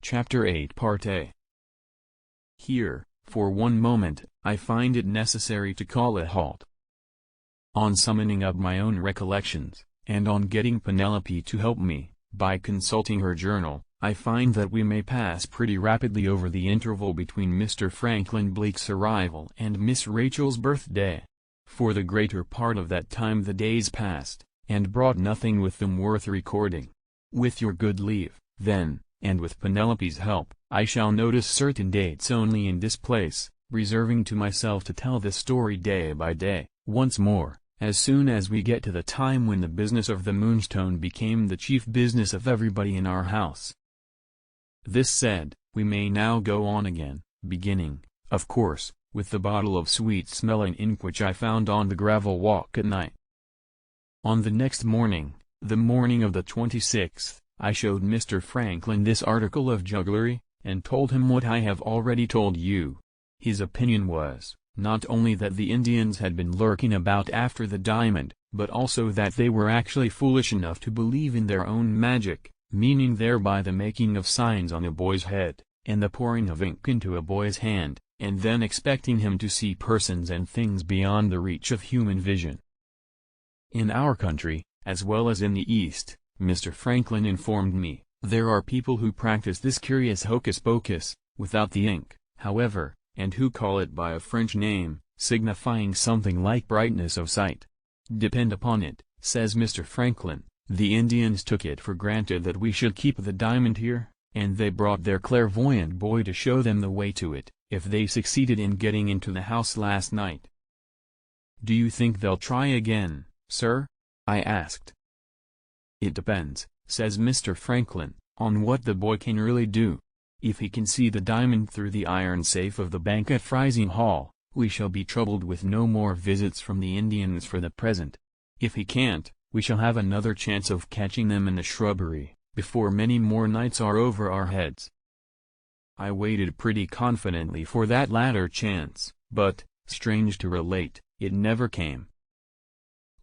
Chapter 8 Part A. Here, for one moment, I find it necessary to call a halt. On summoning up my own recollections, and on getting Penelope to help me, by consulting her journal, I find that we may pass pretty rapidly over the interval between Mr. Franklin Blake's arrival and Miss Rachel's birthday. For the greater part of that time the days passed, and brought nothing with them worth recording. With your good leave, then, and with Penelope's help, I shall notice certain dates only in this place, reserving to myself to tell the story day by day, once more, as soon as we get to the time when the business of the Moonstone became the chief business of everybody in our house. This said, we may now go on again, beginning, of course, with the bottle of sweet-smelling ink which I found on the gravel walk at night. On the next morning, the morning of the 26th, I showed Mr. Franklin this article of jugglery, and told him what I have already told you. His opinion was, not only that the Indians had been lurking about after the diamond, but also that they were actually foolish enough to believe in their own magic, meaning thereby the making of signs on a boy's head, and the pouring of ink into a boy's hand, and then expecting him to see persons and things beyond the reach of human vision. In our country, as well as in the East, Mr. Franklin informed me, there are people who practice this curious hocus-pocus, without the ink, however, and who call it by a French name, signifying something like brightness of sight. Depend upon it, says Mr. Franklin, the Indians took it for granted that we should keep the diamond here, and they brought their clairvoyant boy to show them the way to it, if they succeeded in getting into the house last night. Do you think they'll try again, sir? I asked. It depends, says Mr. Franklin, on what the boy can really do. If he can see the diamond through the iron safe of the bank at Frizing Hall, we shall be troubled with no more visits from the Indians for the present. If he can't, we shall have another chance of catching them in the shrubbery, before many more nights are over our heads. I waited pretty confidently for that latter chance, but, strange to relate, it never came.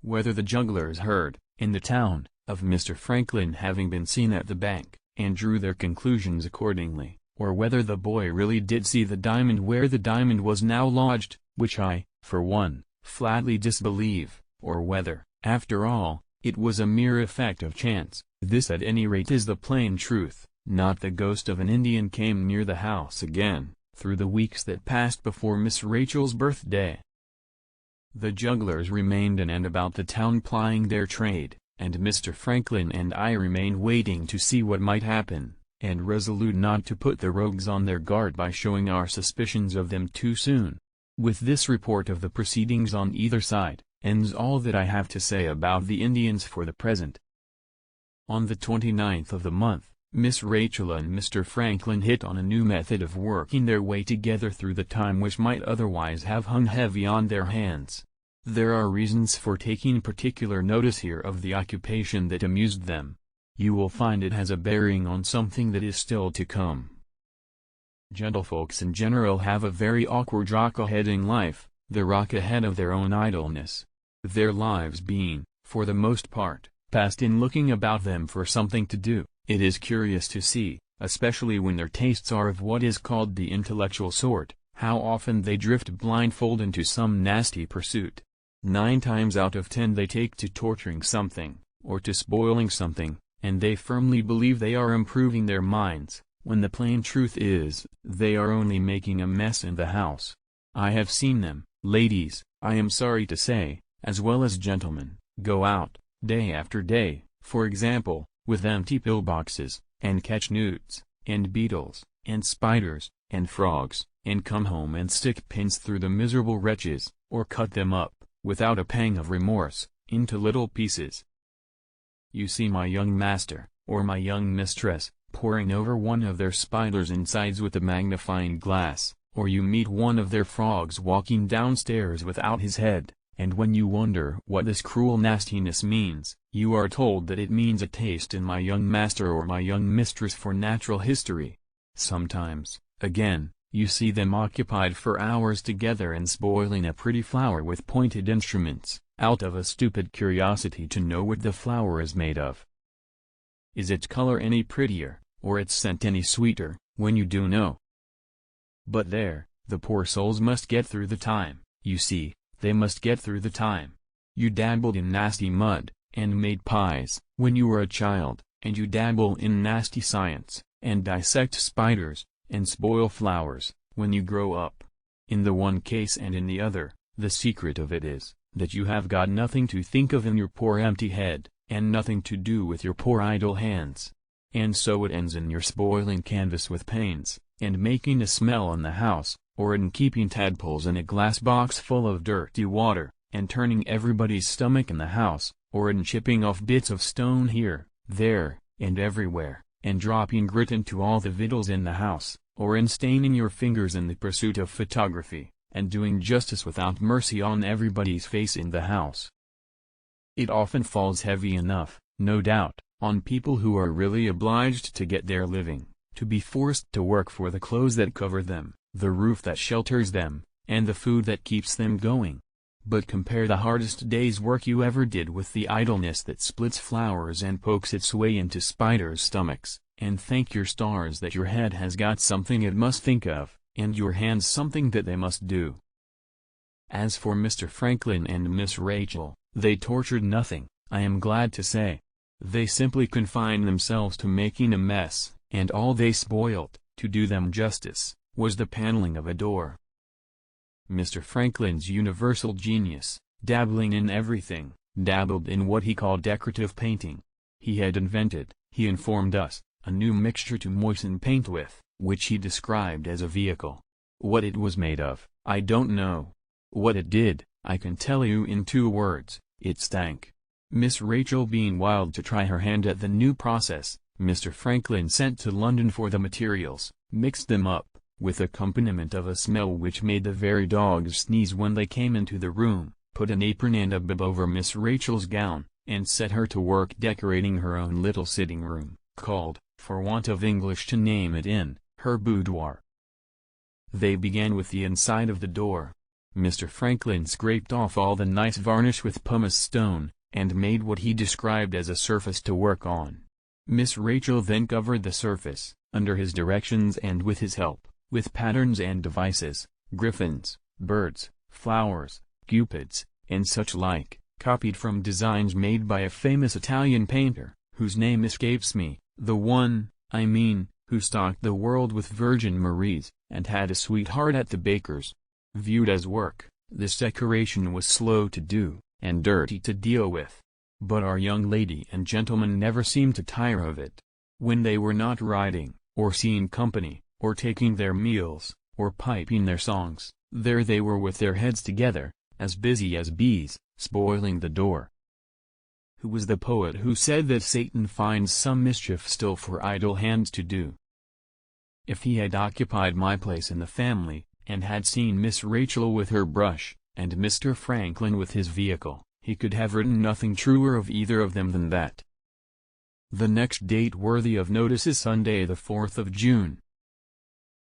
Whether the jugglers heard, in the town, of Mr. Franklin having been seen at the bank, and drew their conclusions accordingly, or whether the boy really did see the diamond where the diamond was now lodged, which I, for one, flatly disbelieve, or whether, after all, it was a mere effect of chance, this at any rate is the plain truth, not the ghost of an Indian came near the house again, through the weeks that passed before Miss Rachel's birthday. The jugglers remained in and about the town plying their trade, and Mr. Franklin and I remained waiting to see what might happen, and resolute not to put the rogues on their guard by showing our suspicions of them too soon. With this report of the proceedings on either side, ends all that I have to say about the Indians for the present. On the 29th of the month, Miss Rachel and Mr. Franklin hit on a new method of working their way together through the time which might otherwise have hung heavy on their hands. There are reasons for taking particular notice here of the occupation that amused them. You will find it has a bearing on something that is still to come. Gentlefolks in general have a very awkward rock-ahead in life, the rock-ahead of their own idleness. Their lives being, for the most part, passed in looking about them for something to do. It is curious to see, especially when their tastes are of what is called the intellectual sort, how often they drift blindfold into some nasty pursuit. 9 times out of 10 they take to torturing something, or to spoiling something, and they firmly believe they are improving their minds, when the plain truth is, they are only making a mess in the house. I have seen them, ladies, I am sorry to say, as well as gentlemen, go out, day after day, for example, with empty pillboxes, and catch newts, and beetles, and spiders, and frogs, and come home and stick pins through the miserable wretches, or cut them up, without a pang of remorse, into little pieces. You see my young master, or my young mistress, poring over one of their spiders' insides with a magnifying glass, or you meet one of their frogs walking downstairs without his head, and when you wonder what this cruel nastiness means, you are told that it means a taste in my young master or my young mistress for natural history. Sometimes, again, you see them occupied for hours together in spoiling a pretty flower with pointed instruments, out of a stupid curiosity to know what the flower is made of. Is its color any prettier, or it's scent any sweeter, when you do know. But there, the poor souls must get through the time, you see, they must get through the time. You dabbled in nasty mud, and made pies, when you were a child, and you dabble in nasty science, and dissect spiders, and spoil flowers, when you grow up. In the one case and in the other, the secret of it is, that you have got nothing to think of in your poor empty head, and nothing to do with your poor idle hands. And so it ends in your spoiling canvas with pains, and making a smell in the house, or in keeping tadpoles in a glass box full of dirty water, and turning everybody's stomach in the house, or in chipping off bits of stone here, there, and everywhere, and dropping grit into all the victuals in the house, or in staining your fingers in the pursuit of photography, and doing justice without mercy on everybody's face in the house. It often falls heavy enough, no doubt, on people who are really obliged to get their living, to be forced to work for the clothes that cover them, the roof that shelters them, and the food that keeps them going. But compare the hardest day's work you ever did with the idleness that splits flowers and pokes its way into spiders' stomachs, and thank your stars that your head has got something it must think of, and your hands something that they must do. As for Mr. Franklin and Miss Rachel, they tortured nothing, I am glad to say. They simply confined themselves to making a mess, and all they spoilt, to do them justice, was the paneling of a door. Mr. Franklin's universal genius, dabbling in everything, dabbled in what he called decorative painting. He had invented, he informed us, a new mixture to moisten paint with, which he described as a vehicle. What it was made of, I don't know. What it did, I can tell you in 2 words, it stank. Miss Rachel being wild to try her hand at the new process, Mr. Franklin sent to London for the materials, mixed them up, with accompaniment of a smell which made the very dogs sneeze when they came into the room, put an apron and a bib over Miss Rachel's gown, and set her to work decorating her own little sitting room, called, for want of English to name it in, her boudoir. They began with the inside of the door. Mr. Franklin scraped off all the nice varnish with pumice stone, and made what he described as a surface to work on. Miss Rachel then covered the surface, under his directions and with his help, with patterns and devices, griffins, birds, flowers, cupids, and such like, copied from designs made by a famous Italian painter, whose name escapes me, the one, I mean, who stocked the world with Virgin Maries, and had a sweetheart at the baker's. Viewed as work, this decoration was slow to do, and dirty to deal with. But our young lady and gentleman never seemed to tire of it. When they were not riding, or seeing company, or taking their meals, or piping their songs, there they were with their heads together, as busy as bees, spoiling the door. Who was the poet who said that Satan finds some mischief still for idle hands to do? If he had occupied my place in the family, and had seen Miss Rachel with her brush, and Mr. Franklin with his vehicle, he could have written nothing truer of either of them than that. The next date worthy of notice is Sunday the 4th of June.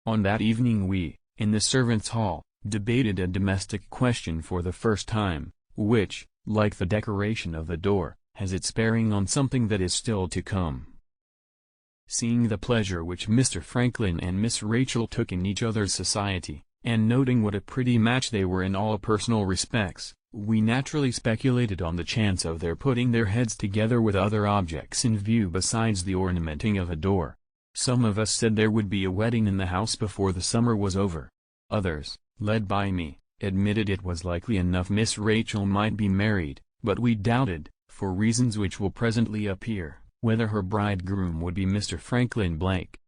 On that evening we, in the servants' hall, debated a domestic question for the first time, which, like the decoration of the door, has its bearing on something that is still to come. Seeing the pleasure which Mr. Franklin and Miss Rachel took in each other's society, and noting what a pretty match they were in all personal respects, we naturally speculated on the chance of their putting their heads together with other objects in view besides the ornamenting of a door. Some of us said there would be a wedding in the house before the summer was over. Others, led by me, admitted it was likely enough Miss Rachel might be married, but we doubted, for reasons which will presently appear, whether her bridegroom would be Mr. Franklin Blake.